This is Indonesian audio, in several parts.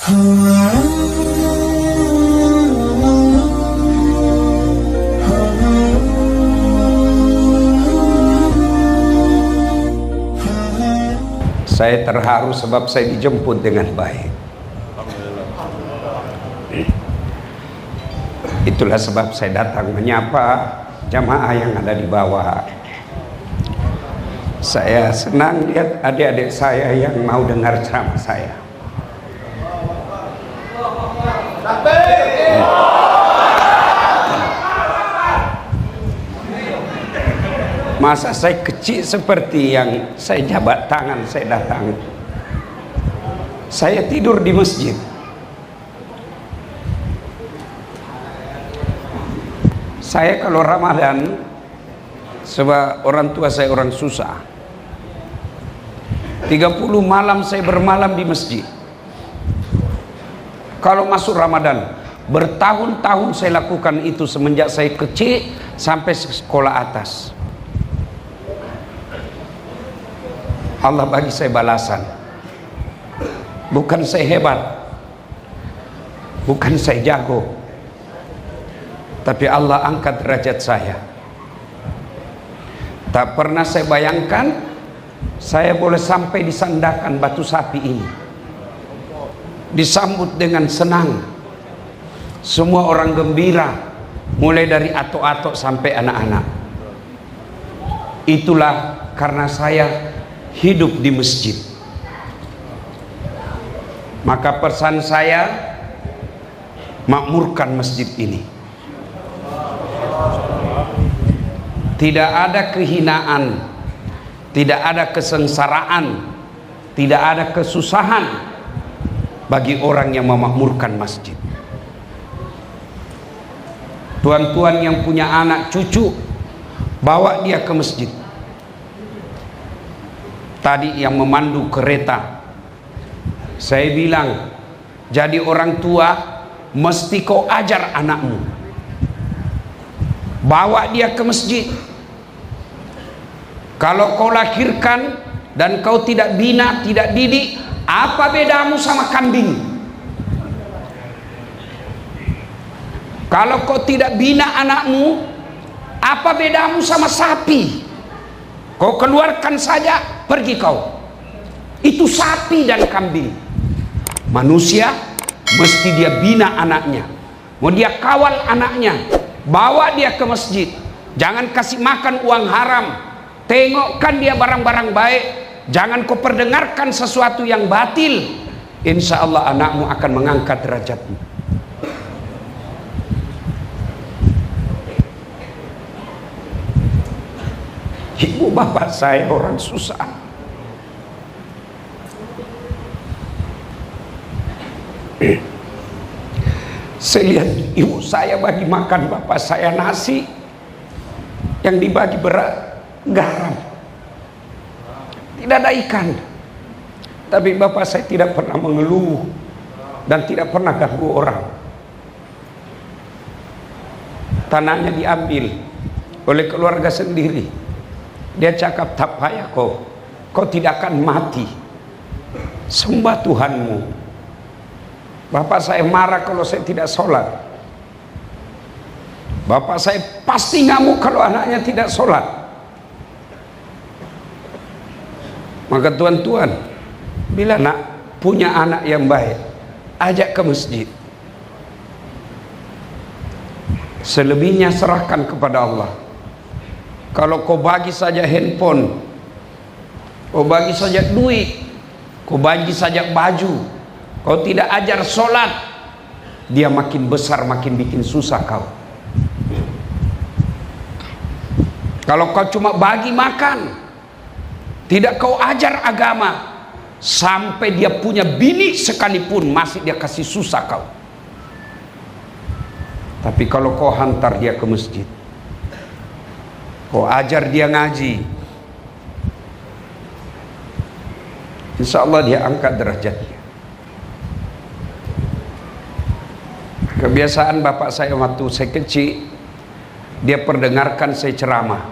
Saya terharu sebab saya dijemput dengan baik. Itulah sebab saya datang menyapa jamaah yang ada di bawah. Saya senang lihat adik-adik saya yang mau dengar ceramah saya. Masa saya kecil seperti yang saya jabat tangan saya datang. Saya tidur di masjid. Saya kalau Ramadan, sebab orang tua saya orang susah, 30 malam saya bermalam di masjid. Kalau masuk Ramadan, bertahun-tahun saya lakukan itu semenjak saya kecil sampai sekolah atas. Allah bagi saya balasan. Bukan saya hebat, bukan saya jago, tapi Allah angkat derajat saya. Tak pernah saya bayangkan saya boleh sampai disandarkan batu sapi ini, disambut dengan senang, semua orang gembira, mulai dari atok-atok sampai anak-anak. Itulah karena saya hidup di masjid. Maka pesan saya, makmurkan masjid ini. Tidak ada kehinaan, tidak ada kesengsaraan, tidak ada kesusahan bagi orang yang memakmurkan masjid. Tuan-tuan yang punya anak cucu, bawa dia ke masjid. Tadi yang memandu kereta, saya bilang, jadi orang tua mesti kau ajar anakmu, bawa dia ke masjid. Kalau kau lahirkan dan kau tidak bina, tidak didik, apa bedamu sama kambing? Kalau kau tidak bina anakmu, apa bedamu sama sapi? Kau keluarkan saja, pergi kau. Itu sapi dan kambing. Manusia mesti dia bina anaknya, mau dia kawal anaknya, bawa dia ke masjid. Jangan kasih makan uang haram, tengokkan dia barang-barang baik, jangan kau perdengarkan sesuatu yang batil. Insya Allah anakmu akan mengangkat derajatmu. Ibu bapak saya orang susah. Saya lihat ibu saya bagi makan bapak saya nasi, yang dibagi berat garam, tidak ada ikan. Tapi bapak saya tidak pernah mengeluh dan tidak pernah ganggu orang. Tanahnya diambil oleh keluarga sendiri. Dia cakap, tak payah kau tidak akan mati, sembah Tuhanmu. Bapak saya marah kalau saya tidak sholat. Bapak saya pasti ngamuk kalau anaknya tidak sholat. Maka tuan-tuan, bila nak punya anak yang baik, ajak ke masjid. Selebihnya serahkan kepada Allah. Kalau kau bagi saja handphone, kau bagi saja duit, kau bagi saja baju, kau tidak ajar sholat, dia makin besar makin bikin susah kau. Kalau kau cuma bagi makan, tidak kau ajar agama, sampai dia punya bini sekalipun masih dia kasih susah kau. Tapi kalau kau hantar dia ke masjid, kau ajar dia ngaji, insya Allah dia angkat derajatnya. Kebiasaan bapak saya waktu saya kecil, dia perdengarkan saya ceramah.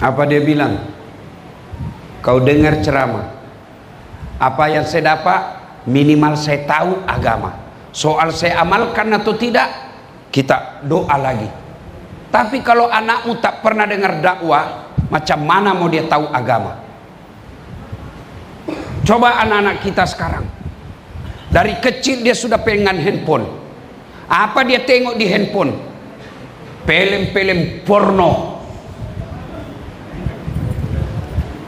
Apa dia bilang? Kau dengar ceramah, Apa yang saya dapat, minimal saya tahu agama. Soal saya amalkan atau tidak, kita doa lagi. Tapi kalau anakmu tak pernah dengar dakwah, macam mana mau dia tahu agama? Coba anak-anak kita sekarang, dari kecil dia sudah pegang handphone. Apa dia tengok di handphone? Film-film porno.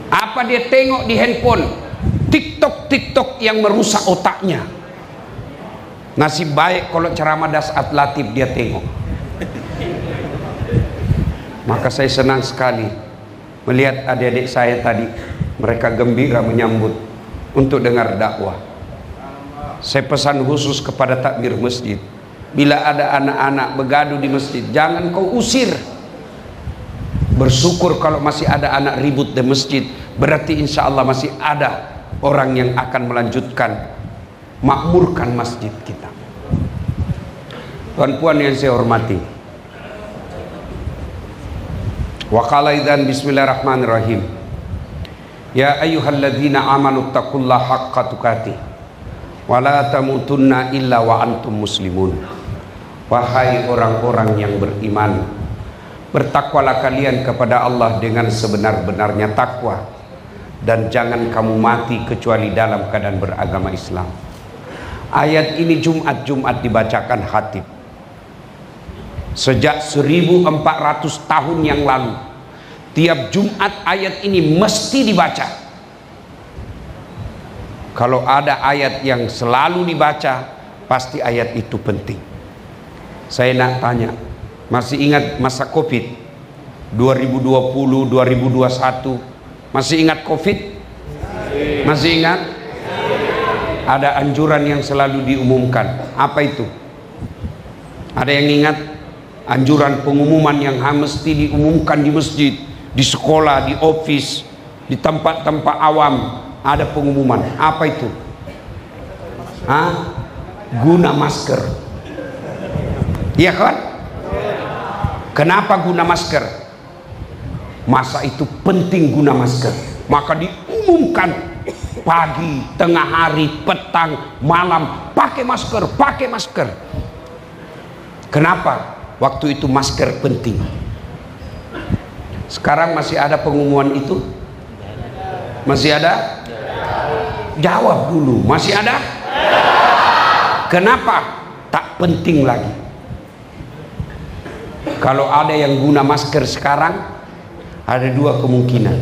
Apa dia tengok di handphone? TikTok yang merusak otaknya. Nasib baik kalau ceramah Dasat Latif dia tengok. Maka saya senang sekali melihat adik-adik saya tadi, mereka gembira menyambut untuk dengar dakwah. Saya pesan khusus kepada takmir masjid, bila ada anak-anak bergaduh di masjid, jangan kau usir. Bersyukur kalau masih ada anak ribut di masjid, berarti insya Allah masih ada orang yang akan melanjutkan makmurkan masjid kita. Tuan-puan yang saya hormati, wa qala idzan bismillahirrahmanirrahim, ya ayyuhalladzina amanu taqullaha haqqa tuqatih wa la tamutunna illa wa antum muslimun. Wahai orang-orang yang beriman, bertakwalah kalian kepada Allah dengan sebenar-benarnya takwa, dan jangan kamu mati kecuali dalam keadaan beragama Islam. Ayat ini Jumat dibacakan khatib. Sejak 1400 tahun yang lalu, tiap Jumat ayat ini mesti dibaca. Kalau ada ayat yang selalu dibaca, pasti ayat itu penting. Saya nak tanya, masih ingat masa Covid 2020, 2021? Masih ingat Covid? Masih ingat? Ada anjuran yang selalu diumumkan. Apa itu? Ada yang ingat? Anjuran pengumuman yang mesti diumumkan di masjid, di sekolah, di office, di tempat-tempat awam. Ada pengumuman. Apa itu? Guna masker. Iya kan? Kenapa guna masker? Masa itu penting guna masker, maka diumumkan pagi, tengah hari, petang, malam, pakai masker, pakai masker. Kenapa? Waktu itu masker penting. Sekarang masih ada pengumuman itu? Masih ada? Jawab dulu, masih ada? Kenapa? Tak penting lagi. Kalau ada yang guna masker sekarang, ada dua kemungkinan: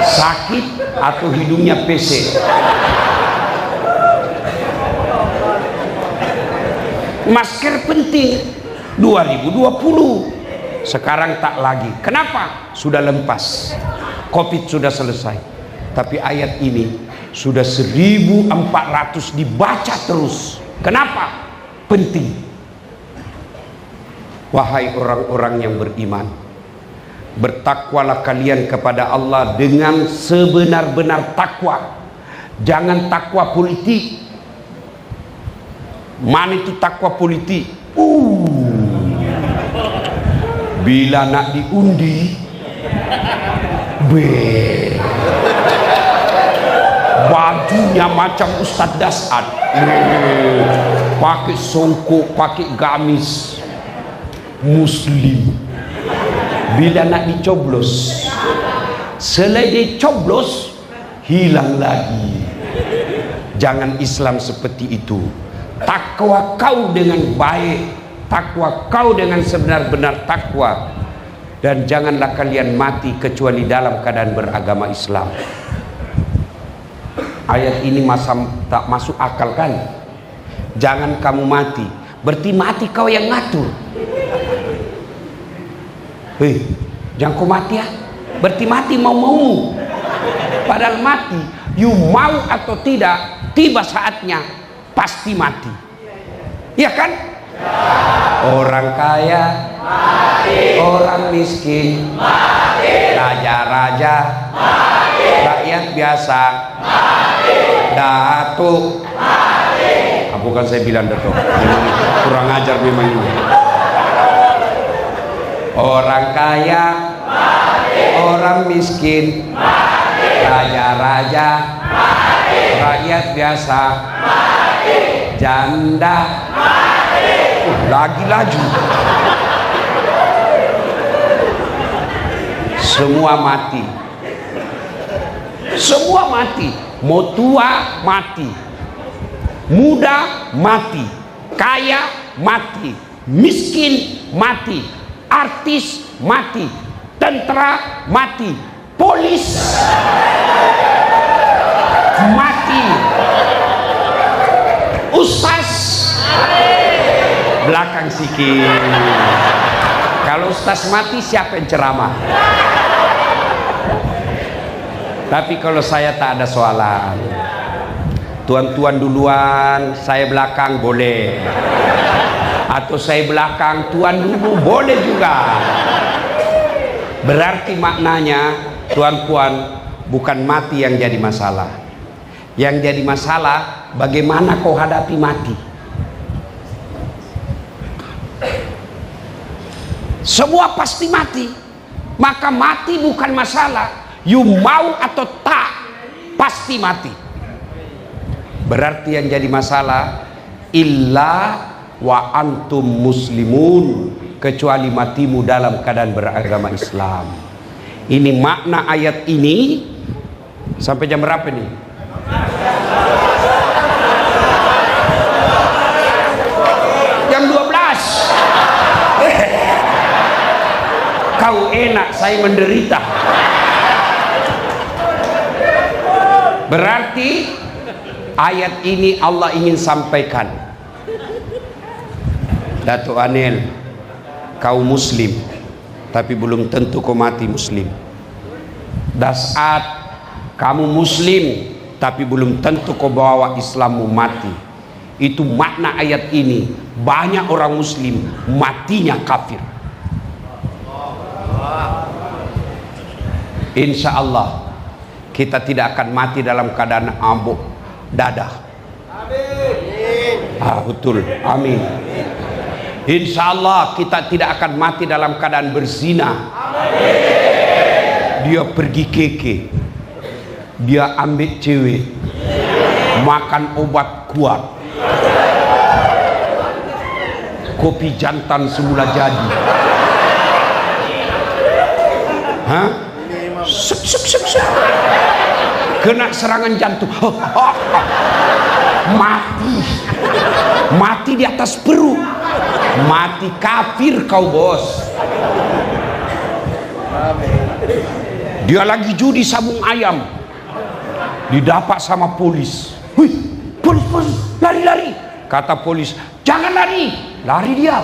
sakit atau hidungnya PC. Masker penting 2020. Sekarang tak lagi. Kenapa? Sudah lepas. Covid sudah selesai. Tapi ayat ini sudah 1400 dibaca terus. Kenapa? Penting. Wahai orang-orang yang beriman, bertakwalah kalian kepada Allah dengan sebenar-benar takwa. Jangan takwa politik. Mana itu takwa politik? Bila nak diundi, bajunya macam Ustadz Dasat, pakai songkok, pakai gamis, Muslim. Bila nak dicoblos, selain dicoblos, hilang lagi. Jangan Islam seperti itu. Takwa kau dengan baik, takwa kau dengan sebenar-benar takwa, dan janganlah kalian mati kecuali dalam keadaan beragama Islam. Ayat ini tak masuk akal kan? Jangan kamu mati, berarti mati kau yang ngatur. Jangan kau mati ya, berarti mati mau-mau. Padahal mati, you mau atau tidak, tiba saatnya pasti mati. Iya kan? Orang kaya mati, orang miskin mati, raja-raja mati, rakyat biasa mati, datuk mati. Bukan saya bilang datuk, kurang ajar memang ini. Orang kaya mati, orang miskin mati, raja-raja mati, rakyat biasa mati, janda mati. Lagi laju, semua mati, semua mati. Mau tua mati, muda mati, kaya mati, miskin mati, artis mati, tentara mati, polis mati, ustaz belakang sikit. Kalau ustaz mati, siapa yang ceramah? Tapi kalau saya tak ada soalan, tuan-tuan duluan, saya belakang boleh, atau saya belakang, tuan dulu boleh juga. Berarti maknanya, tuan-tuan, bukan mati yang jadi masalah. Yang jadi masalah, bagaimana kau hadapi mati. Semua pasti mati, maka mati bukan masalah. You mau atau tak, pasti mati. Berarti yang jadi masalah, illa wa antum muslimun, kecuali matimu dalam keadaan beragama Islam. Ini makna ayat ini. Sampai jam berapa nih? Jam 12. Kau enak, saya menderita. Berarti ayat ini Allah ingin sampaikan, Datuk Anil, kau muslim, tapi belum tentu kau mati muslim. Dasat, kamu muslim, tapi belum tentu kau bawa Islammu mati. Itu makna ayat ini. Banyak orang muslim matinya kafir. Insya Allah kita tidak akan mati dalam keadaan abuk dadah. Betul, amin. Insya Allah kita tidak akan mati dalam keadaan berzina. Dia pergi keke, dia ambil cewek, makan obat kuat, kopi jantan semula jadi. Hah? Kena serangan jantung, mati di atas perut, mati kafir kau bos. Dia lagi judi sabung ayam, didapat sama polis. Wih, polis, lari. Kata polis, jangan lari, lari dia,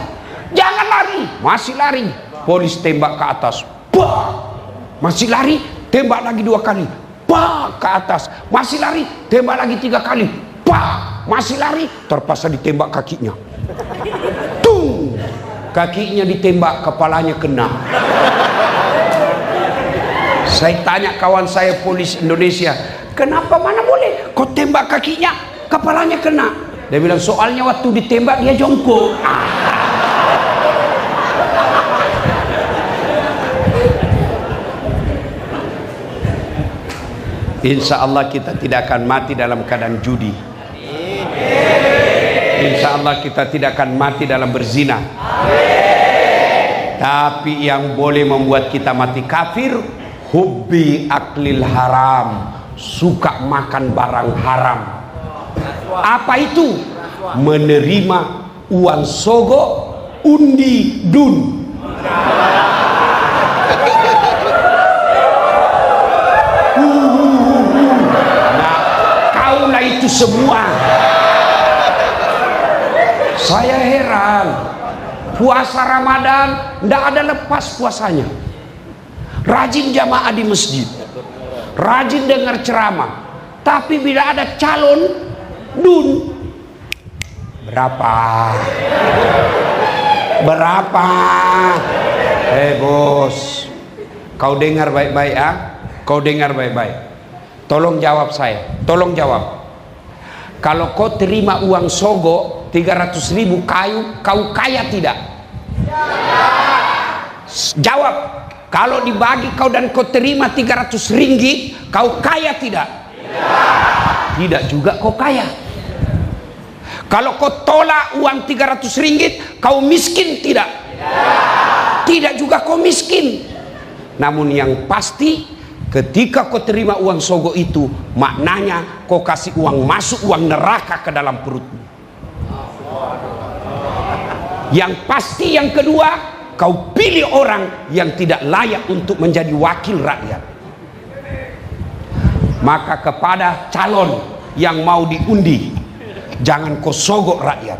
jangan lari, masih lari. Polis tembak ke atas, bah, masih lari, tembak lagi 2 kali. Pak ke atas, masih lari, tembak lagi 3 kali. Pak, masih lari, terpaksa ditembak kakinya. Tung, kakinya ditembak, kepalanya kena. Saya tanya kawan saya polis Indonesia, kenapa mana boleh? Kau tembak kakinya, kepalanya kena. Dia bilang soalnya waktu ditembak dia jongkok. Insya Allah kita tidak akan mati dalam keadaan judi. Insya Allah kita tidak akan mati dalam berzina. Tapi yang boleh membuat kita mati kafir, hubbi aklil haram, suka makan barang haram. Apa itu? Menerima uang sogo, undi, dun. Itu semua. Saya heran, puasa Ramadan tidak ada lepas puasanya, rajin jamaah di masjid, rajin dengar ceramah, tapi bila ada calon dun, berapa bos, kau dengar baik-baik kau dengar baik-baik, tolong jawab saya, tolong jawab. Kalau kau terima uang sogo 300.000 kau kaya tidak? Jawab. Kalau dibagi kau dan kau terima 300 ringgit, kau kaya tidak? tidak juga kau kaya. Kalau kau tolak uang 300 ringgit, kau miskin tidak? Tidak juga kau miskin. Namun yang pasti, ketika kau terima uang sogo itu, maknanya kau kasih uang masuk, uang neraka ke dalam perutmu. Yang pasti yang kedua, kau pilih orang yang tidak layak untuk menjadi wakil rakyat. Maka kepada calon yang mau diundi, jangan kau sogok rakyat.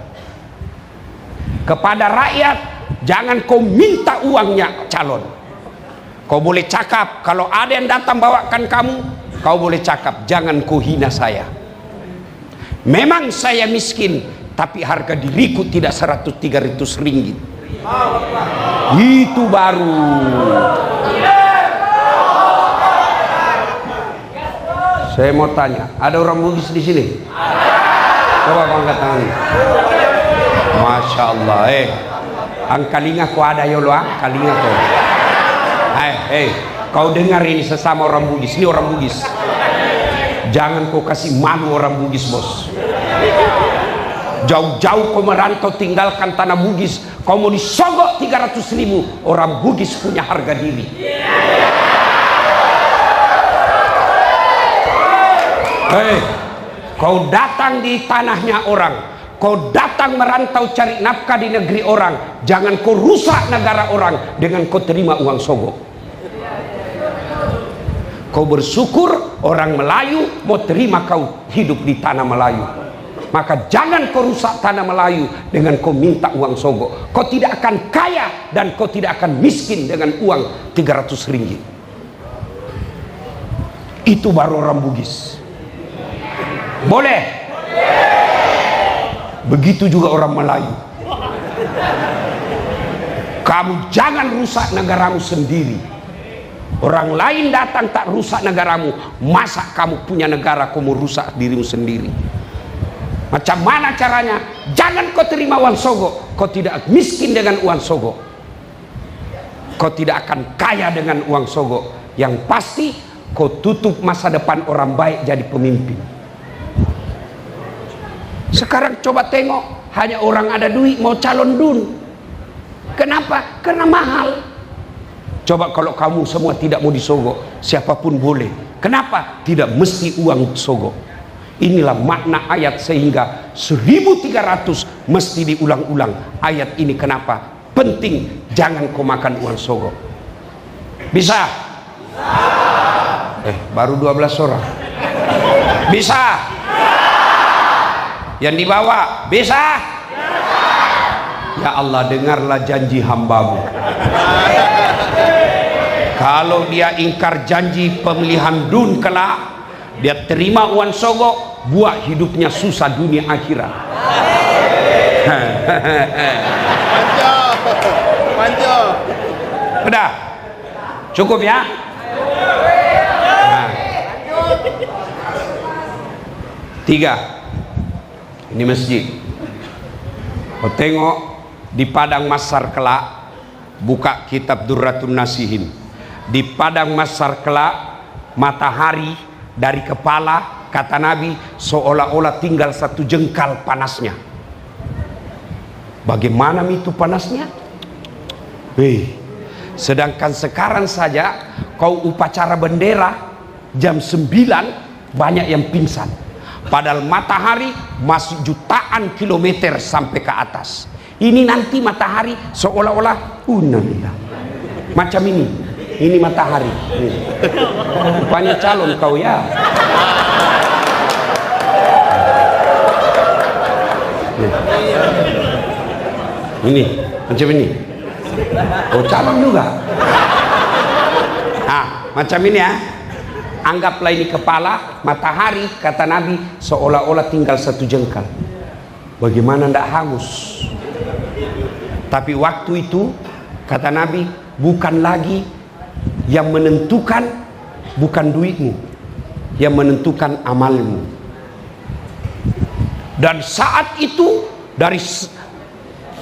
Kepada rakyat, jangan kau minta uangnya calon. Kau boleh cakap, kalau ada yang datang bawakan kamu, kau boleh cakap, jangan kau hina saya. Memang saya miskin, tapi harga diriku tidak 100-300 ringgit. Itu baru. Saya mau tanya, ada orang Bugis di sini? Coba angkat tangan. Masya Allah, angkalinga ko ada yolo, kalinga ko. Kau dengar ini sesama orang Bugis, ini orang Bugis. Jangan kau kasih malu orang Bugis, bos. Jauh-jauh kau merantau tinggalkan tanah Bugis, kau mau disogok 300.000. Orang Bugis punya harga diri. Kau datang di tanahnya orang, kau datang merantau cari nafkah di negeri orang, jangan kau rusak negara orang dengan kau terima uang sogok. Kau bersyukur orang Melayu mau terima kau hidup di tanah Melayu. Maka jangan kau rusak tanah Melayu dengan kau minta uang sogok. Kau tidak akan kaya dan kau tidak akan miskin dengan uang 300 ringgit. Itu baru orang Bugis. Boleh? Begitu juga orang Melayu. Kamu jangan rusak negaramu sendiri. Orang lain datang tak rusak negaramu, masa kamu punya negara kamu rusak dirimu sendiri? Macam mana caranya? Jangan kau terima uang sogok. Kau tidak miskin dengan uang sogok. Kau tidak akan kaya dengan uang sogok. Yang pasti kau tutup masa depan orang baik jadi pemimpin. Sekarang coba tengok, hanya orang ada duit mau calon dun. Kenapa? Karena mahal. Coba kalau kamu semua tidak mau disogok, siapapun boleh. Kenapa? Tidak mesti uang sogok. Inilah makna ayat, sehingga 1300 mesti diulang-ulang ayat ini. Kenapa penting? Jangan kau makan uang sogok. Bisa? Baru 12 orang. Bisa? Yang dibawa bisa? Ya Allah, dengarlah janji hambamu. Kalau dia ingkar janji pemilihan dun kelak, dia terima uang sogok, buat hidupnya susah dunia akhirat. Mantap. Udah cukup ya. Nah. 3. Ini masjid. Kau tengok di padang mahsyar kelak, buka kitab Durratun Nasihin. Di padang mahsyar kelak, matahari dari kepala, kata Nabi, seolah-olah tinggal 1 jengkal panasnya. Bagaimana itu panasnya? Sedangkan sekarang saja kau upacara bendera jam 9 banyak yang pingsan. Padahal matahari masih jutaan kilometer sampai ke atas. Ini nanti matahari seolah-olah macam ini. Ini matahari. Rupanya calon kau ya. Ini macam ini. Oh, calon juga. Macam ini ya. Anggaplah ini kepala, matahari, kata Nabi, seolah-olah tinggal 1 jengkal. Bagaimana ndak hangus? Tapi waktu itu, kata Nabi, bukan lagi yang menentukan, bukan duitmu, yang menentukan amalmu. Dan saat itu, dari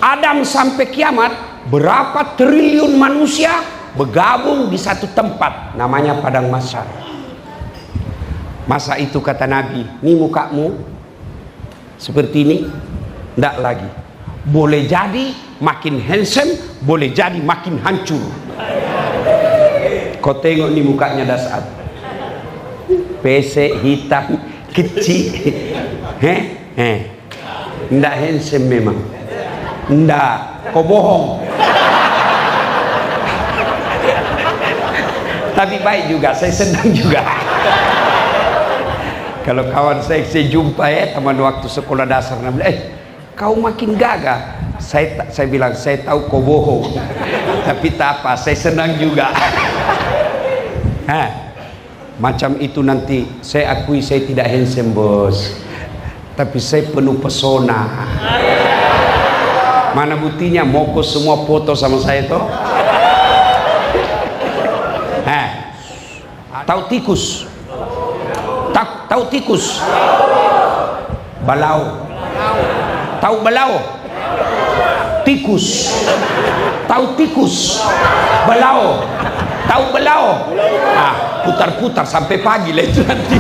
Adam sampai kiamat, berapa triliun manusia bergabung di satu tempat, namanya padang mahsyar. Masa itu kata Nabi, ini mukamu seperti ini? Tidak lagi. Boleh jadi makin handsome, boleh jadi makin hancur. Kau tengok nih mukanya dasar, pesek, hitam, kecil. Tidak handsome memang. Tidak, kau bohong. Tapi baik juga, saya senang juga. Kalau kawan saya jumpa ya teman waktu sekolah dasar, kau makin gagah. Saya bilang, saya tahu kau bohong, tapi tak apa, saya senang juga. Macam itu nanti saya akui saya tidak handsome bos, tapi saya penuh pesona. Mana buktinya? Mau kau semua foto sama saya toh? Tahu tikus? Tahu tikus? Balau. Tahu balau? Tikus. Tahu tikus? Balau. Tahu balau? Putar-putar sampai pagi lah itu nanti.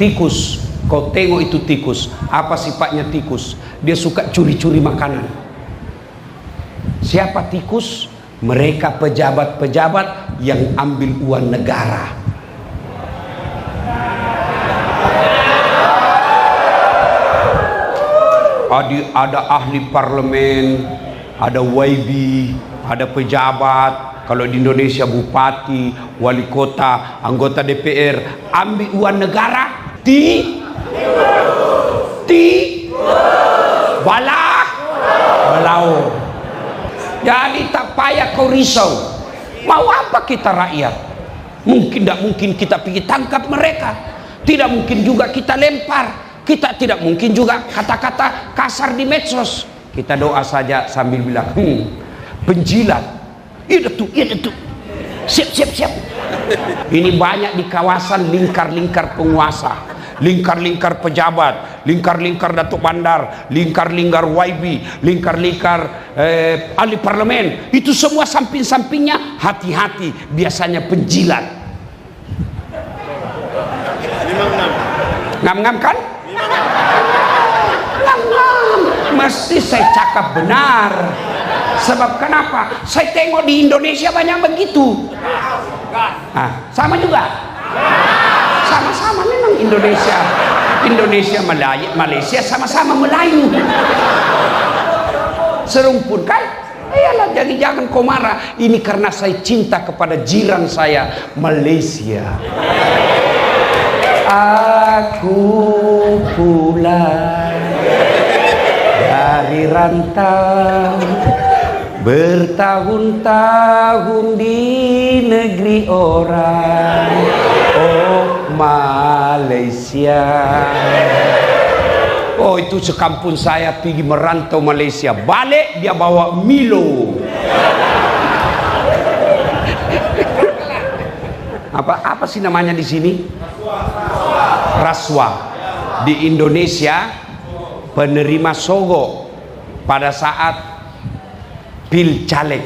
Tikus. Kau tengok itu tikus. Apa sifatnya tikus? Dia suka curi-curi makanan. Siapa tikus? Mereka pejabat-pejabat yang ambil uang negara. Ada ahli parlemen, ada YB, ada pejabat. Kalau di Indonesia bupati, wali kota, anggota DPR ambil uang negara balau. Jadi tak payah kau risau. Mau apa kita rakyat? Tidak mungkin kita pergi tangkap mereka. Tidak mungkin juga kita lempar. Kita tidak mungkin juga kata-kata kasar di medsos. Kita doa saja sambil bilang, penjilat. Iya itu. Siap. Ini banyak di kawasan lingkar-lingkar penguasa, lingkar-lingkar pejabat, lingkar-lingkar datuk bandar, lingkar-lingkar YB, lingkar-lingkar ahli parlemen. Itu semua samping-sampingnya hati-hati, biasanya penjilat. Ngam-ngam kan? Ngam-ngam. Mesti saya cakap benar. Sebab kenapa? Saya tengok di Indonesia banyak begitu. Sama juga. Sama-sama memang Indonesia Malaysia sama-sama Melayu. Serumpun kan? Iyalah, jadi jangan kau marah. Ini karena saya cinta kepada jiran saya Malaysia. Aku pulang dari rantau, bertahun-tahun di negeri orang. Oh Malaysia. Oh itu sekampung saya pergi merantau Malaysia. Balik dia bawa Milo. Apa sih namanya di sini? Rasuah. Di Indonesia penerima sogok pada saat pilcaleg,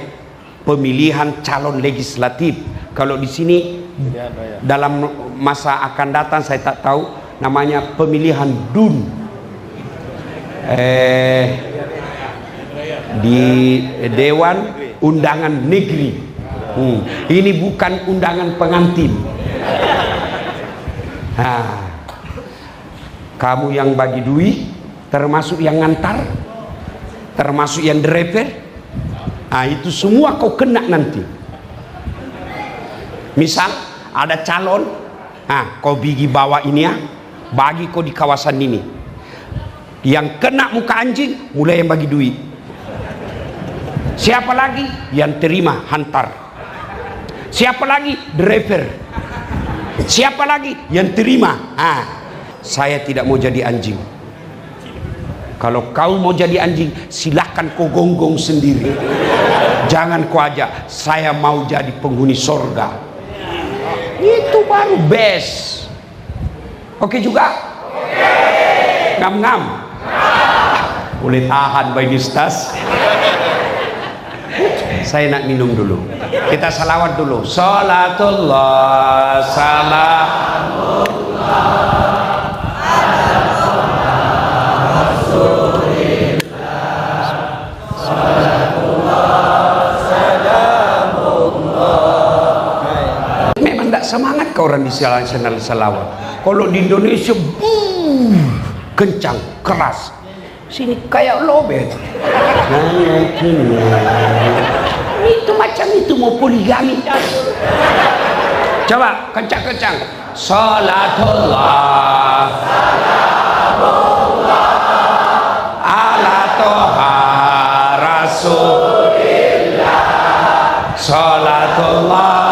pemilihan calon legislatif. Kalau di sini dalam masa akan datang saya tak tahu namanya pemilihan DUN. Di Dewan Undangan Negeri. Ini bukan undangan pengantin. Kamu yang bagi duit, termasuk yang ngantar, termasuk yang driver, itu semua kau kena nanti. Misal ada calon, kau pergi bawa ini bagi kau di kawasan ini. Yang kena muka anjing, mulai yang bagi duit. Siapa lagi? Yang terima hantar. Siapa lagi? Driver. Siapa lagi? Yang terima. Saya tidak mau jadi anjing. Kalau kau mau jadi anjing, silahkan kau gonggong sendiri. Jangan kau ajak. Saya mau jadi penghuni sorga. Itu baru best. Oke juga? Ngam-ngam. Boleh tahan Bay Nistas. Saya nak minum dulu. Kita salawat dulu. Salatullah salamullah semangat ke orang di channel selawat. Kalau di Indonesia kencang, keras. Sini kayak lobet. Itu macam itu mau poligami. Coba kencang-kencang. Salatullah ala toha rasulillah. Salatullah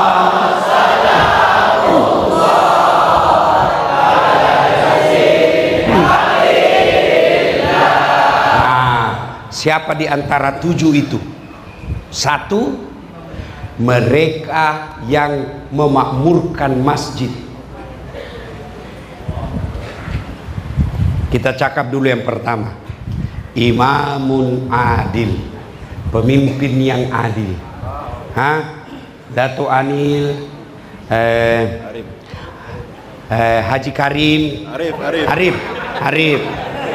siapa di antara 7 itu? 1, mereka yang memakmurkan masjid. Kita cakap dulu yang pertama. Imamun adil, pemimpin yang adil. Dato Anil, Haji Karim, Arif.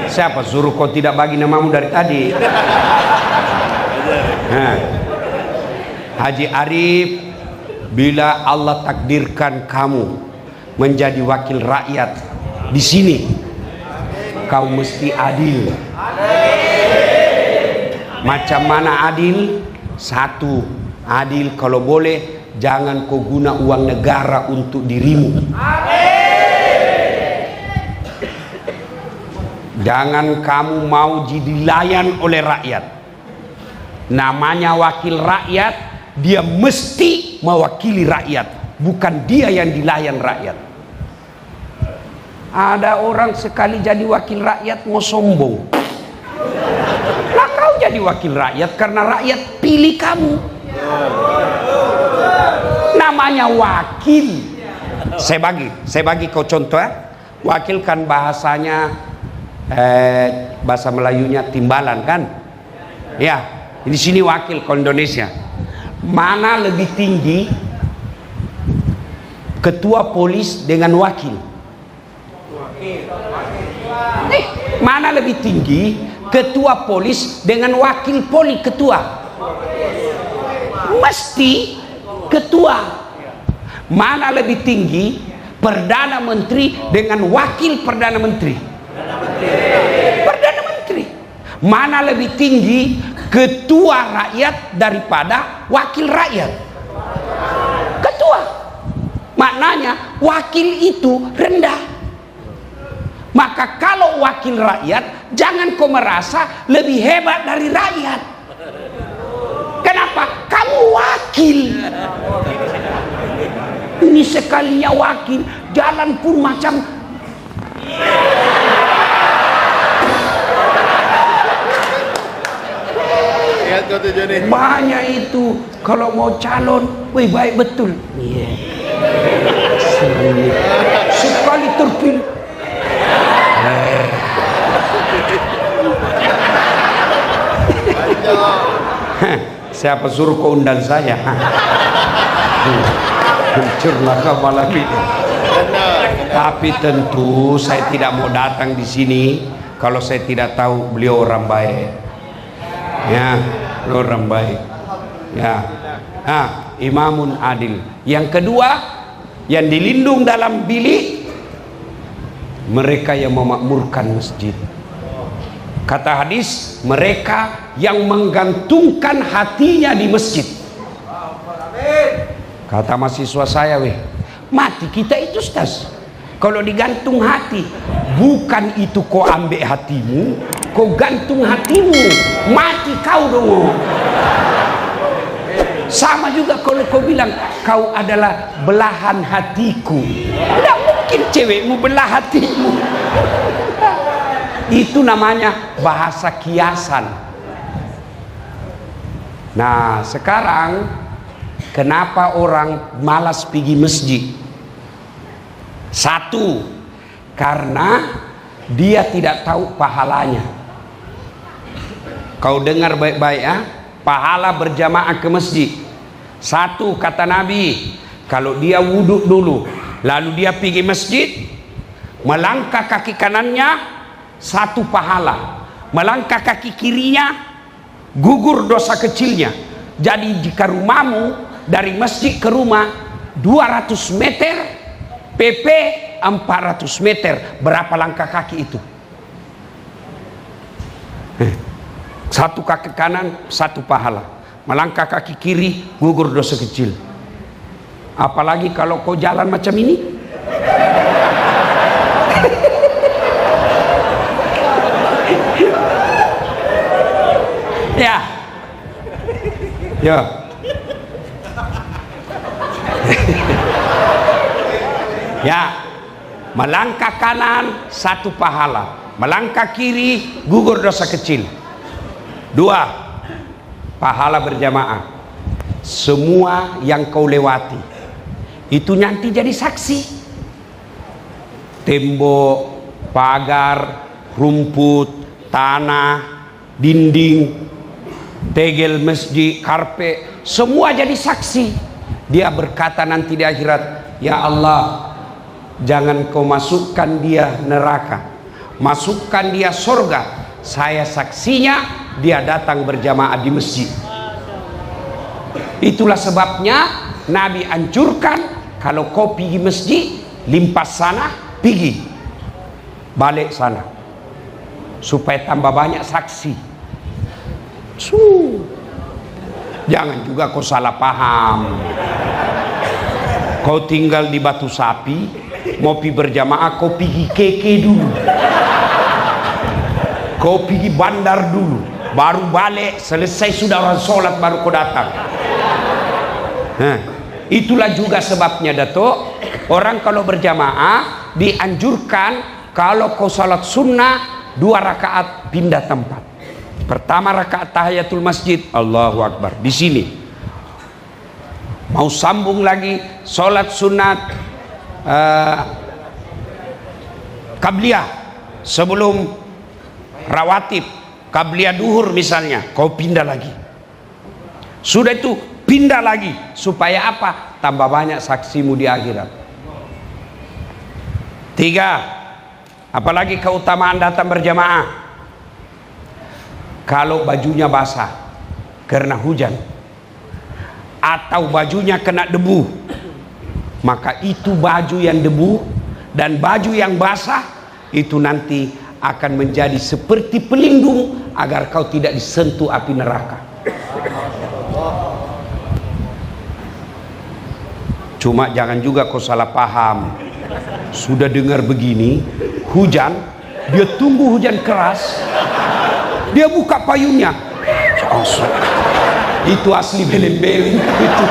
Siapa suruh kau tidak bagi namamu dari tadi? Haji Arif, bila Allah takdirkan kamu menjadi wakil rakyat di sini, kau mesti adil. Macam mana adil? 1, adil kalau boleh jangan kau guna uang negara untuk dirimu. Jangan kamu mau dilayan oleh rakyat. Namanya wakil rakyat, dia mesti mewakili rakyat, bukan dia yang dilayan rakyat. Ada orang sekali jadi wakil rakyat mau sombong. Lah kau jadi wakil rakyat karena rakyat pilih kamu. Namanya wakil. Saya bagi kau contoh ya. Wakil kan bahasanya bahasa Melayunya timbalan kan? Ya, di sini wakil ke Indonesia. Mana lebih tinggi ketua polis dengan wakil? Mana lebih tinggi ketua polis dengan wakil poli ketua? Mesti ketua. Mana lebih tinggi perdana menteri dengan wakil perdana menteri? Perdana Menteri. Mana lebih tinggi ketua rakyat daripada wakil rakyat? Ketua. Maknanya wakil itu rendah. Maka kalau wakil rakyat, jangan kau merasa lebih hebat dari rakyat. Kenapa? Kamu wakil. Ini sekalinya wakil, jalan pun macam banyak itu. Kalau mau calon, wih baik betul. Sekali terpilih. Siapa suruh kau undang saya? Hancurlah kau malam ini. Tapi tentu saya tidak mau datang di sini kalau saya tidak tahu beliau orang baik. Ya, orang baik. Ya. Imamun adil. Yang kedua, yang dilindung dalam bilik, mereka yang memakmurkan masjid. Kata hadis, mereka yang menggantungkan hatinya di masjid. Kata mahasiswa saya, mati kita itu Ustaz. Kalau digantung hati, bukan itu kau ambil hatimu, kau gantung hatimu, mati kau dong. Sama juga kalau kau bilang kau adalah belahan hatiku, tidak mungkin cewekmu belah hatimu. Itu namanya bahasa kiasan. Nah sekarang kenapa orang malas pergi masjid? 1, karena dia tidak tahu pahalanya. Kau dengar baik-baik ya. pahala berjamaah ke masjid. Satu, kata Nabi, kalau dia wudhu dulu lalu dia pergi masjid, melangkah kaki kanannya 1 pahala, melangkah kaki kirinya gugur dosa kecilnya. Jadi jika rumahmu dari masjid ke rumah 200 meter, PP 400 meter, berapa langkah kaki itu? 1 kaki kanan 1 pahala, melangkah kaki kiri gugur dosa kecil. Apalagi kalau kau jalan macam ini. Ya. Ya. Ya. Melangkah kanan 1 pahala, melangkah kiri gugur dosa kecil. 2, pahala berjamaah. Semua yang kau lewati itu nanti jadi saksi. Tembok, pagar, rumput, tanah, dinding, tegel masjid, karpet, semua jadi saksi. Dia berkata nanti di akhirat, ya Allah, jangan kau masukkan dia neraka, masukkan dia surga. Saya saksinya dia datang berjamaah di masjid. Itulah sebabnya Nabi anjurkan, kalau kau pergi masjid, limpas sana, pergi balik sana, supaya tambah banyak saksi. Jangan juga kau salah paham. Kau tinggal di Batu Sapi, mau pergi berjamaah, kau pergi KK dulu, kau pergi bandar dulu, baru balik. Selesai sudah orang sholat baru kau datang. Itulah juga sebabnya Datuk, orang kalau berjamaah dianjurkan, kalau kau salat sunnah 2 rakaat pindah tempat. Pertama rakaat tahiyatul masjid, Allahu Akbar, di sini. Mau sambung lagi salat sunat qabliyah sebelum rawatib, qabliyah duhur misalnya, kau pindah lagi. Sudah itu pindah lagi, supaya apa? Tambah banyak saksimu di akhirat. 3, apalagi keutamaan datang berjamaah. Kalau bajunya basah karena hujan, atau bajunya kena debu, maka itu baju yang debu dan baju yang basah itu nanti akan menjadi seperti pelindung agar kau tidak disentuh api neraka. Cuma jangan juga kau salah paham. Sudah dengar begini, hujan, dia tunggu hujan keras, dia buka payungnya. Itu asli beleng-beleng itu.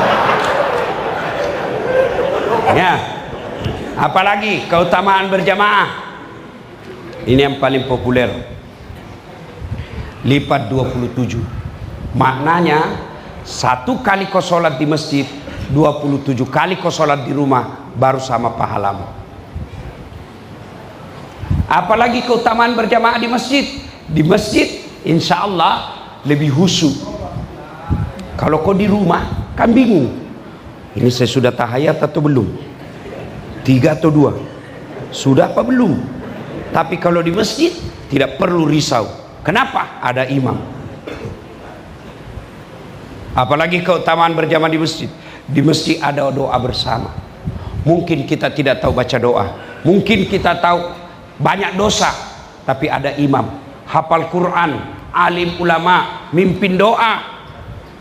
Ya. Apalagi keutamaan berjamaah. Ini yang paling populer. Lipat 27. Maknanya 1 kali kau sholat di masjid, 27 kali kau sholat di rumah, baru sama pahalamu. Apalagi keutamaan berjamaah di masjid. Di masjid insya Allah lebih khusyuk. Kalau kau di rumah kan bingung, ini saya sudah tahayat atau belum, 3 atau 2, sudah apa belum. Tapi kalau di masjid tidak perlu risau. Kenapa? Ada imam. Apalagi keutamaan berjamaah di masjid. Di masjid ada doa bersama. Mungkin kita tidak tahu baca doa, mungkin kita tahu banyak dosa, tapi ada imam hafal Quran, alim ulama, mimpin doa,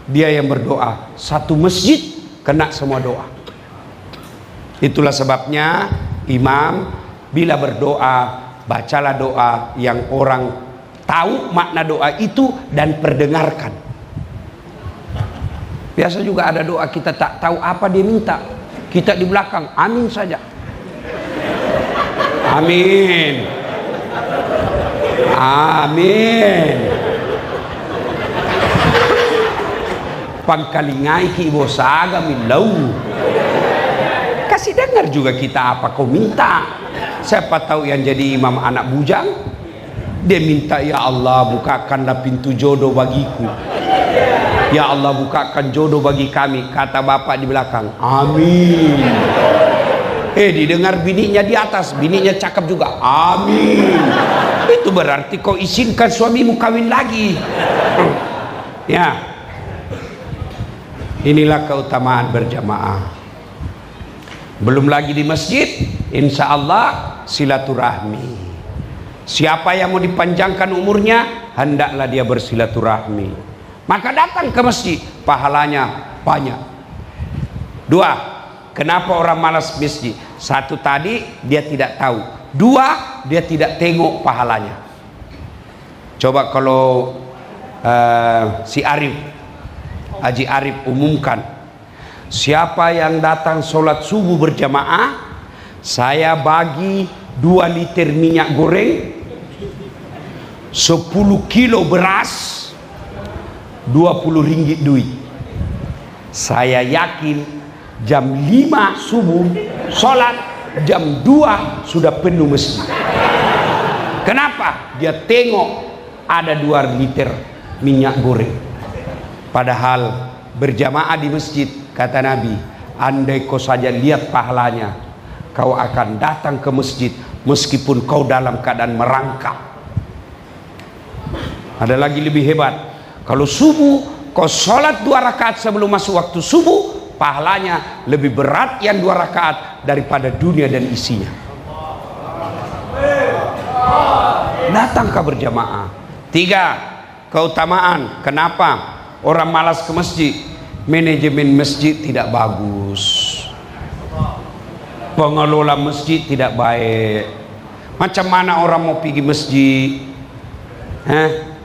dia yang berdoa. Satu masjid kena semua doa. Itulah sebabnya imam bila berdoa, bacalah doa yang orang tahu makna doa itu dan perdengarkan. Biasa juga ada doa kita tak tahu apa dia minta, kita di belakang amin saja. Amin, amin. Pangkalingai ki bosaga milau. Kasih dengar juga kita apa kau minta. Siapa tahu yang jadi imam anak bujang, dia minta, ya Allah bukakanlah pintu jodoh bagiku. Ya Allah, bukakan jodoh bagi kami, kata bapak di belakang. Amin. Didengar bininya di atas, bininya cakep juga. Amin. Itu berarti kau izinkan suamimu kawin lagi. Ya. Inilah keutamaan berjamaah. Belum lagi di masjid, insya Allah silaturahmi. Siapa yang mau dipanjangkan umurnya, hendaklah dia bersilaturahmi. Maka datang ke masjid, pahalanya banyak. Dua, kenapa orang malas masjid? Satu tadi, dia tidak tahu. Dua, dia tidak tengok pahalanya. Coba kalau si Arif, Haji Arif umumkan, siapa yang datang sholat subuh berjamaah, saya bagi 2 liter minyak goreng, 10 kilo beras, 20 ringgit duit. Saya yakin jam 5 subuh sholat, jam 2 sudah penuh masjid. Kenapa? Dia tengok ada 2 liter minyak goreng. Padahal berjamaah di masjid, kata Nabi, andai kau saja lihat pahalanya, kau akan datang ke masjid meskipun kau dalam keadaan merangkak. Ada lagi lebih hebat, kalau subuh kau sholat 2 rakaat sebelum masuk waktu subuh, pahalanya lebih berat yang 2 rakaat daripada dunia dan isinya. Datang ke berjamaah. 3, keutamaan. Kenapa orang malas ke masjid? Manajemen masjid tidak bagus, pengelola masjid tidak baik. Macam mana orang mau pergi masjid?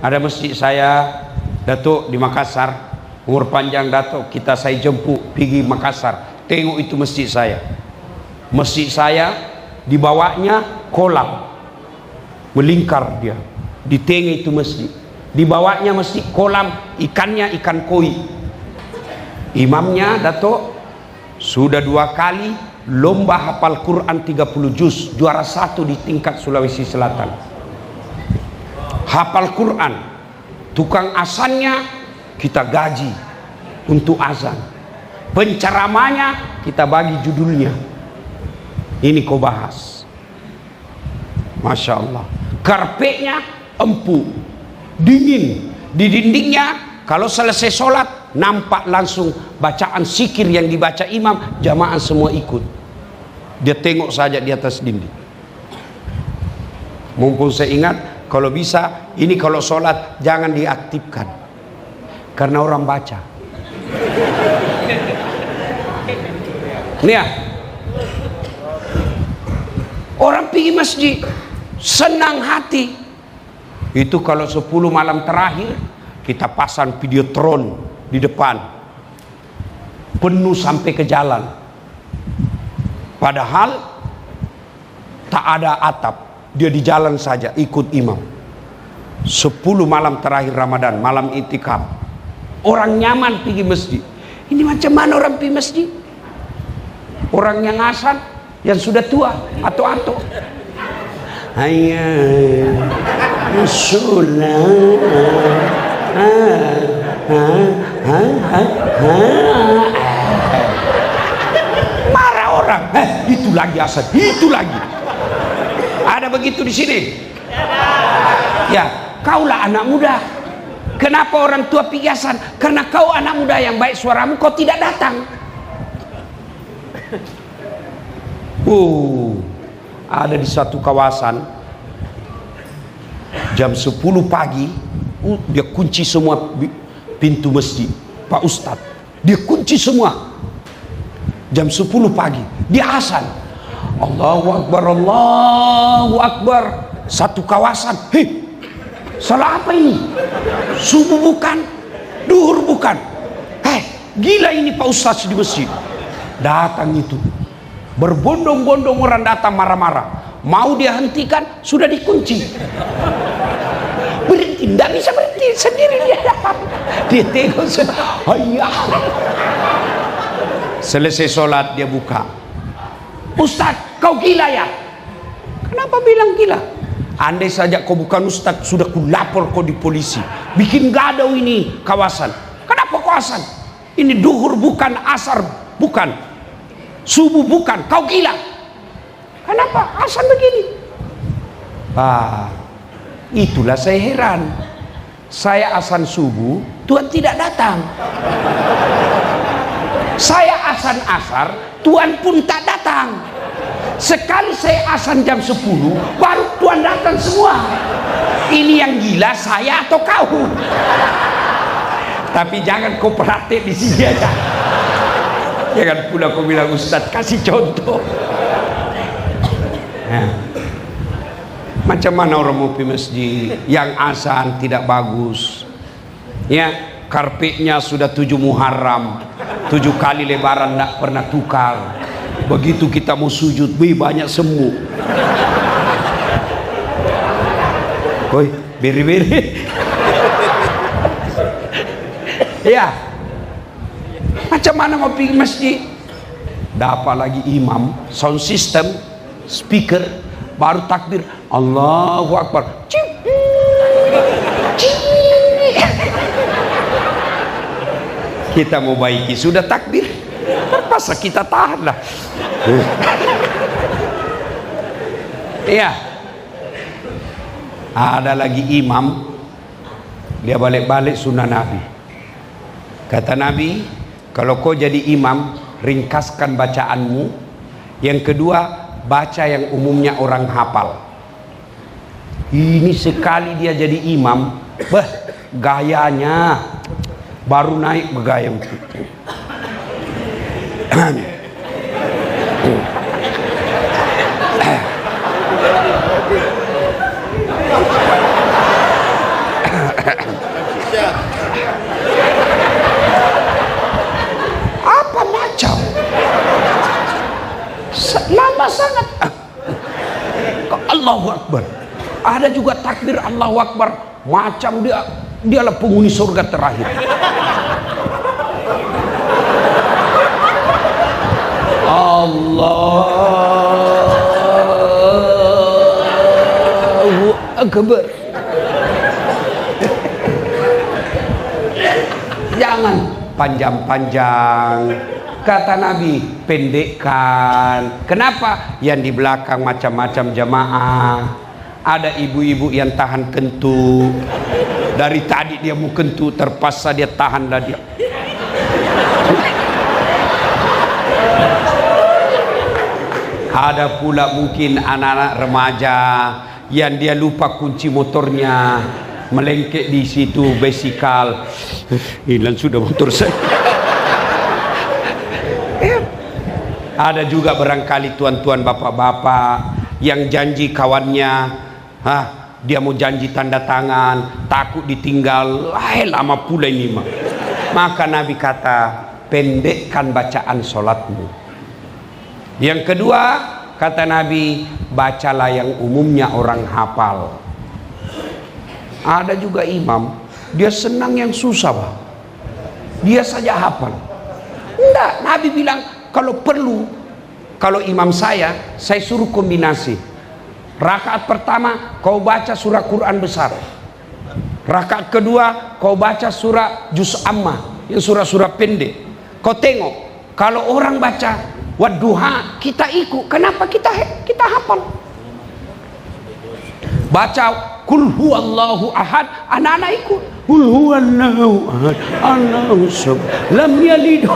Ada masjid saya, Datuk, di Makassar, umur panjang Datuk, saya jemput pergi Makassar, tengok itu masjid saya. Masjid saya di bawahnya kolam, melingkar dia, di tengah itu masjid. Di bawahnya masjid kolam, ikannya ikan koi. Imamnya Datuk sudah 2 kali lomba hafal Quran 30 juz, juara 1 di tingkat Sulawesi Selatan. Hafal Quran. Tukang azannya kita gaji untuk azan. Penceramahnya kita bagi judulnya. Ini kau bahas. Masya Allah. Karpetnya empuk, dingin. Di dindingnya kalau selesai sholat nampak langsung bacaan zikir yang dibaca imam, jamaah semua ikut. Dia tengok saja di atas dinding. Mumpung saya ingat, kalau bisa ini kalau sholat jangan diaktifkan karena orang baca. Nih ya, orang pergi masjid senang hati. Itu kalau 10 malam terakhir kita pasang videotron di depan, penuh sampai ke jalan. Padahal tak ada atap, dia di jalan saja ikut imam. 10 malam terakhir Ramadan, malam itikaf, orang nyaman pergi masjid. Ini macam mana orang pergi masjid? Orang yang azan, yang sudah tua atau hayya sholat, marah orang. Itu lagi azan, itu lagi. Ada begitu di sini? Ya, kaulah anak muda. Kenapa orang tua pergi azan? Karena kau anak muda yang baik suaramu, kau tidak datang. Ada di satu kawasan jam 10 pagi dia kunci semua pintu masjid. Pak Ustadz, dia kunci semua. Jam 10 pagi dia azan, Allahu Akbar, Allahu Akbar. Satu kawasan, salah apa ini? Subuh bukan, duhur bukan. Gila ini Pak Ustadz di masjid. Datang itu berbondong-bondong orang datang marah-marah. Mau dia hentikan, sudah dikunci. Berhenti, tidak bisa berhenti sendiri dia. Dia tengok, selesai sholat dia buka. Ustadz, kau gila ya? Kenapa bilang gila? Andai saja kau bukan Ustadz, sudah ku lapor kau di polisi. Bikin gaduh ini kawasan. Kenapa kau azan? Ini duhur bukan, asar bukan, subuh bukan, kau gila. Kenapa azan begini? Itulah saya heran. Saya azan subuh, Tuhan tidak datang. Saya azan asar, Tuhan pun tak datang. Sekali saya azan jam 10, baru Tuhan datang semua. Ini yang gila saya atau kau? Tapi jangan kau praktek di sini aja. Jangan pula kau bilang Ustaz kasih contoh. Nah, macam mana orang mau pergi masjid yang azan tidak bagus? Ya, karpetnya sudah 7 Muharram, 7 kali lebaran tidak pernah tukar. Begitu kita mau sujud, banyak semut. Woi, beri-beri. Ya, macam mana mau pergi masjid? Dapat lagi imam, sound system, speaker, baru takbir, Allahu Akbar. Kita mau baiki, sudah takbir, terpaksa kita tahan lah. Iya, ada lagi imam, dia balik-balik sunnah Nabi. Kata Nabi, kalau kau jadi imam, ringkaskan bacaanmu. Yang kedua, baca yang umumnya orang hafal. Ini sekali dia jadi imam, gayanya baru naik bergaya. Apa macam? Lama sangat. Allahu Akbar. Ada juga takbir Allahu Akbar, macam dialah penghuni surga terakhir. Allahu Akbar. Jangan panjang-panjang. Kata Nabi, pendekkan. Kenapa? Yang di belakang macam-macam jamaah. Ada ibu-ibu yang tahan kentut. Dari tadi dia mau kentut, terpaksa dia tahan dah dia. Ada pula mungkin anak-anak remaja yang dia lupa kunci motornya, melengket di situ basikal. Hilang sudah motor saya. Ada juga barangkali tuan-tuan bapak-bapak yang janji kawannya, dia mau janji tanda tangan, takut ditinggal, lama pula ini mah. Maka Nabi kata, pendekkan bacaan solatmu. Yang kedua, kata Nabi, bacalah yang umumnya orang hafal. Ada juga imam, dia senang yang susah, Bang. Dia saja hafal. Enggak, Nabi bilang, kalau perlu, kalau imam saya suruh kombinasi. Rakaat pertama kau baca surah Quran besar. Rakaat kedua kau baca surah Juz Ammah, yang surah-surah pendek. Kau tengok, kalau orang baca wadduha, kita ikut. Kenapa kita hafal? Baca kul huwallahu ahad, anak-anak ikut. Kul huwallahu ahad, Allahu samad, lam yalid.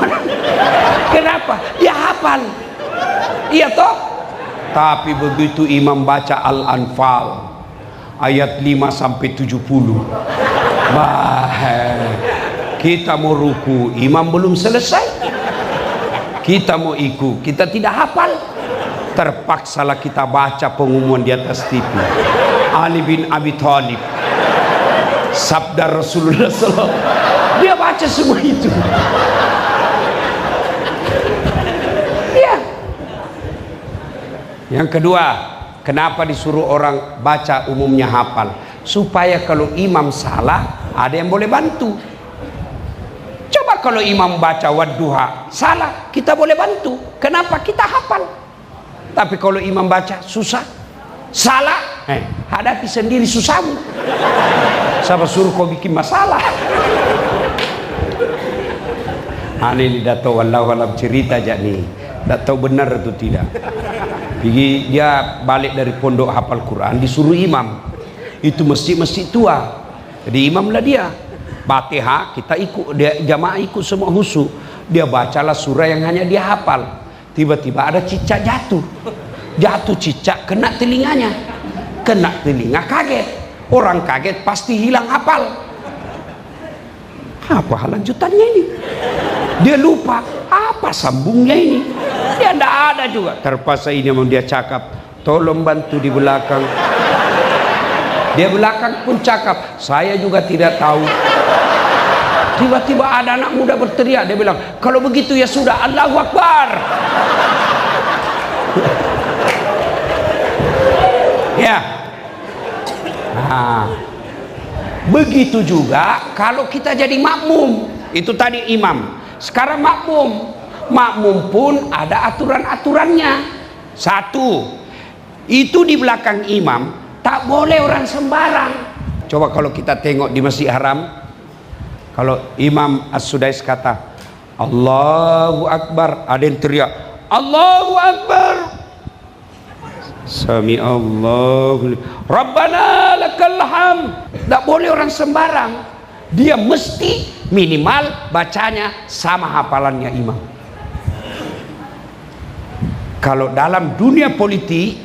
Kenapa? Dia hafal. Iya toh? Tapi begitu imam baca Al-Anfal ayat 5 sampai 70, kita mau ruku, imam belum selesai. Kita mau ikut, kita tidak hafal. Terpaksalah kita baca pengumuman di atas TV. Ali bin Abi Thalib, sabda Rasulullah SAW. Dia baca semua itu. Ya. Yang kedua, kenapa disuruh orang baca umumnya hafal? Supaya kalau imam salah, ada yang boleh bantu. Coba kalau imam baca wadduha salah, kita boleh bantu. Kenapa? Kita hafal. Tapi kalau imam baca susah, salah, hadapi sendiri susahmu. Siapa suruh kau bikin masalah? Ini Dato wallahu alam cerita aja nih. Tak tahu benar atau tidak. Jadi dia balik dari pondok hafal Quran, disuruh imam. Itu masjid-masjid tua. Jadi imamlah dia. Fatihah kita ikut, dia jamaah ikut semua husu. Dia bacalah surah yang hanya dia hafal. Tiba-tiba ada cicak jatuh. Jatuh cicak kena telinganya. Kena telinga kaget. Orang kaget pasti hilang hafal. Apa lanjutannya ini? Dia lupa apa sambungnya ini. Dia tidak ada juga. Terpaksa ini mau dia cakap, tolong bantu di belakang. Dia belakang pun cakap, saya juga tidak tahu. Tiba-tiba ada anak muda berteriak. Dia bilang, kalau begitu ya sudah, Allahu Akbar. Ya. Nah, begitu juga kalau kita jadi makmum. Itu tadi imam. Sekarang makmum. Makmum pun ada aturan-aturannya. Satu, itu di belakang imam tak boleh orang sembarang. Coba kalau kita tengok di Masjid Haram, kalau Imam As-Sudais kata Allahu Akbar, ada yang teriak Allahu Akbar, Sami Allahu Rabbana lakal hamd. Tak boleh orang sembarang. Dia mesti minimal bacanya sama hafalannya imam. Kalau dalam dunia politik,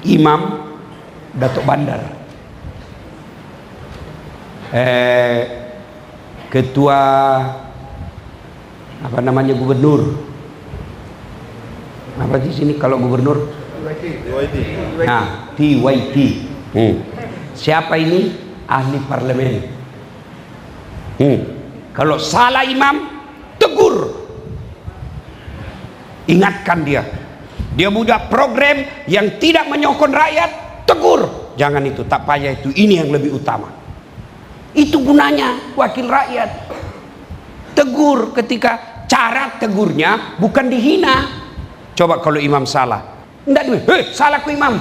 imam Datuk Bandar, ketua apa namanya gubernur, apa di sini kalau gubernur? Nah, TYT. Siapa ini? Ahli parlemen. Kalau salah imam, tegur, ingatkan dia. Dia punya program yang tidak menyokong rakyat, tegur. Jangan itu, tak payah itu. Ini yang lebih utama. Itu gunanya wakil rakyat. Tegur ketika cara tegurnya bukan dihina. Coba kalau imam salah, enggak dulu, hei salah ku imam,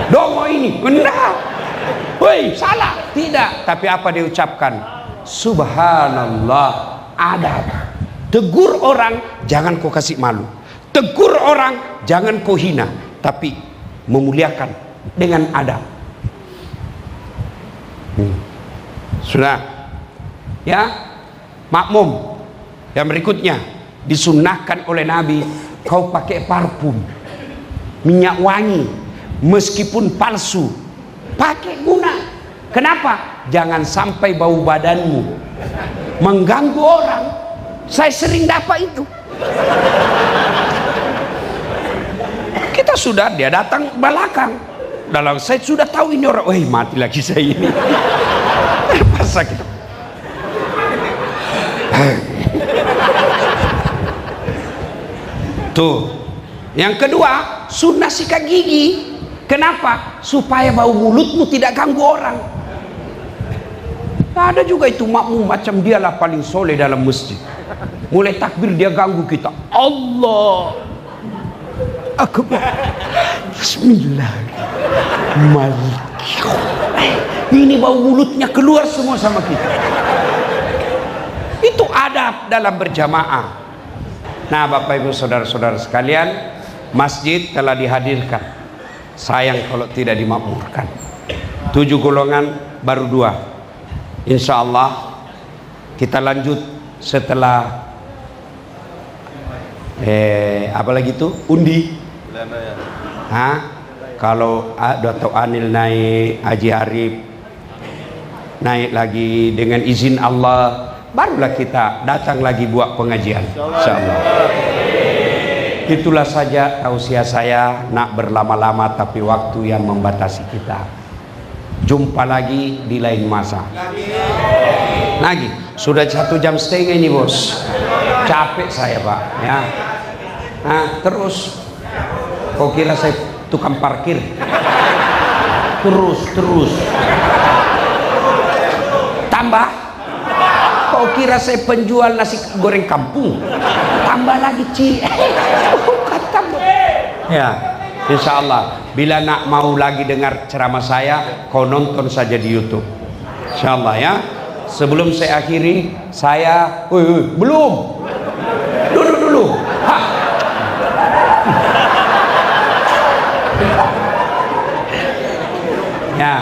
dongo ini, enggak, hei salah, tidak. Tapi apa dia ucapkan? Subhanallah, adab. Tegur orang, jangan kau kasih malu. Tegur orang, jangan kau hina, tapi memuliakan dengan adab. Sudah, ya, makmum. Yang berikutnya disunnahkan oleh Nabi, kau pakai parfum, minyak wangi, meskipun palsu, pakai guna. Kenapa? Jangan sampai bau badanmu mengganggu orang. Saya sering dapat itu. Kita sudah, dia datang belakang, dalam saya sudah tahu ini orang, wah mati lagi saya ini. Terpaksa kita. Tuh. Yang kedua, sunnah sikat gigi. Kenapa? Supaya bau mulutmu tidak ganggu orang. Nah, ada juga itu makmum macam dialah paling soleh dalam masjid. Mulai takbir dia ganggu kita. Allah Akbar. Bismillah. Ini bau mulutnya keluar semua sama kita. Itu adab dalam berjamaah. Nah, Bapak Ibu saudara-saudara sekalian, masjid telah dihadirkan. Sayang kalau tidak dimakmurkan. 7 golongan baru 2. Insya Allah kita lanjut setelah apalagi itu undi. Kalau Dato' Anil naik, Haji Arif naik lagi, dengan izin Allah barulah kita datang lagi buat pengajian. Insya Allah. Itulah saja tausiah saya, nak berlama-lama tapi waktu yang membatasi kita. Jumpa lagi di lain masa. Lagi sudah 1,5 jam ini bos, capek saya Pak ya. Nah, terus kau kira saya tukang parkir? Terus tambah. Kau kira saya penjual nasi goreng kampung? Tambah lagi ya, insya Allah bila nak mau lagi dengar ceramah saya, kau nonton saja di YouTube, insya Allah ya. sebelum saya akhiri, saya belum. Duduk dulu. Ya,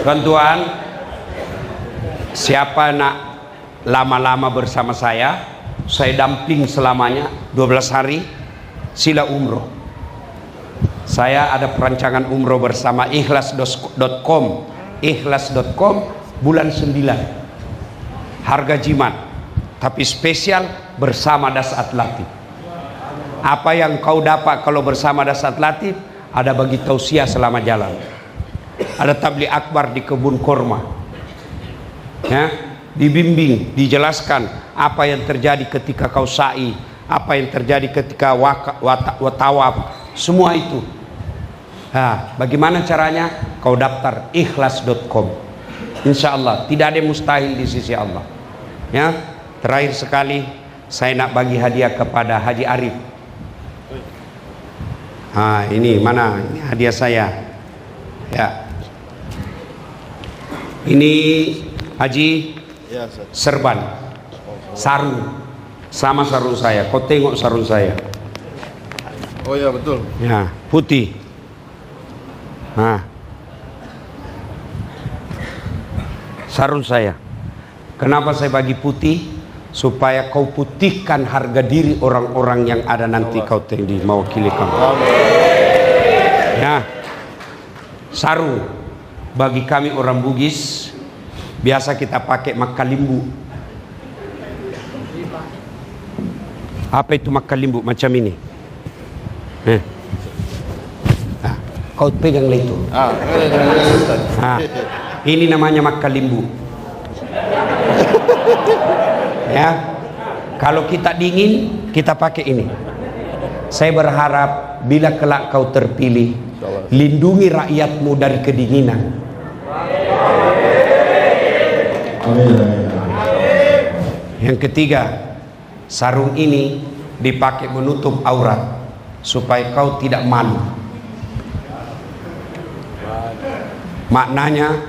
tuan-tuan, siapa nak lama-lama bersama saya damping selamanya 12 hari, sila umroh. Saya ada perancangan umroh bersama ikhlas.com. Ikhlas.com bulan 9. Harga jimat, tapi spesial bersama Dasat Latif. Apa yang kau dapat kalau bersama Dasat Latif? Ada bagi tausiah selama jalan. Ada tabligh akbar di kebun kurma. Ya, dibimbing, dijelaskan apa yang terjadi ketika kau sa'i, apa yang terjadi ketika tawaf, semua itu. Nah, bagaimana caranya? Kau daftar ikhlas.com. Insya Allah tidak ada yang mustahil di sisi Allah. Ya, terakhir sekali saya nak bagi hadiah kepada Haji Arif. Ini mana? Ini hadiah saya. Ya, ini Haji serban, sarung, sama sarung saya. Kau tengok sarung saya. Oh ya betul. Ya, putih. Sarung saya. Kenapa saya bagi putih? Supaya kau putihkan harga diri orang-orang yang ada nanti kau di mewakili kamu. Ya, sarung bagi kami orang Bugis biasa kita pakai makalimbu. Apa itu makalimbu? Macam ini. Kau pegang itu. Ini namanya makalimbu. Ya, kalau kita dingin kita pakai ini. Saya berharap bila kelak kau terpilih, lindungi rakyatmu dari kedinginan. Yang ketiga, sarung ini dipakai menutup aurat supaya kau tidak malu. Maknanya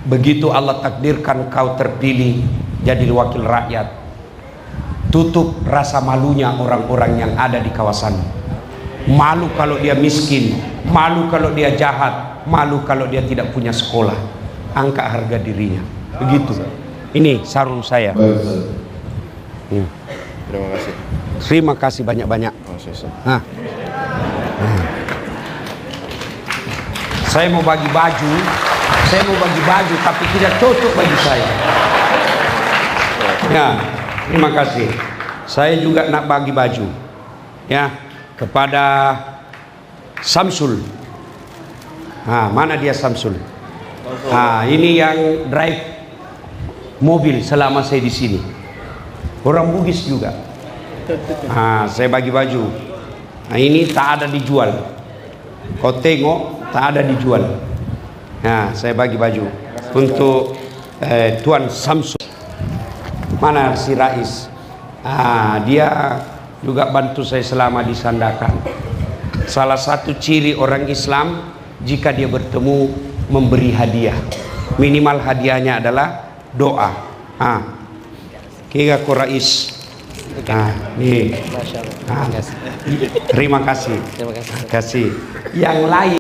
begitu Allah takdirkan kau terpilih jadi wakil rakyat, tutup rasa malunya orang-orang yang ada di kawasan. Malu kalau dia miskin, malu kalau dia jahat, malu kalau dia tidak punya sekolah. Angkat harga dirinya. Begitu. Ini sarung saya. Terima kasih. Terima kasih banyak-banyak. Saya mau bagi baju, tapi tidak cocok bagi saya. Ya, terima kasih. Saya juga nak bagi baju, ya, kepada Samsul. Mana dia Samsul? Ini yang drive mobil selama saya di sini. Orang Bugis juga. Saya bagi baju. Ini tak ada dijual. Kau tengok, tak ada dijual. Saya bagi baju untuk Tuan Samsul. Mana si Rais? Dia juga bantu saya selama di Sandakan. Salah satu ciri orang Islam, jika dia bertemu memberi hadiah, minimal hadiahnya adalah doa. Kira ko Rais. Nih. Terima kasih. Terima kasih. Yang lain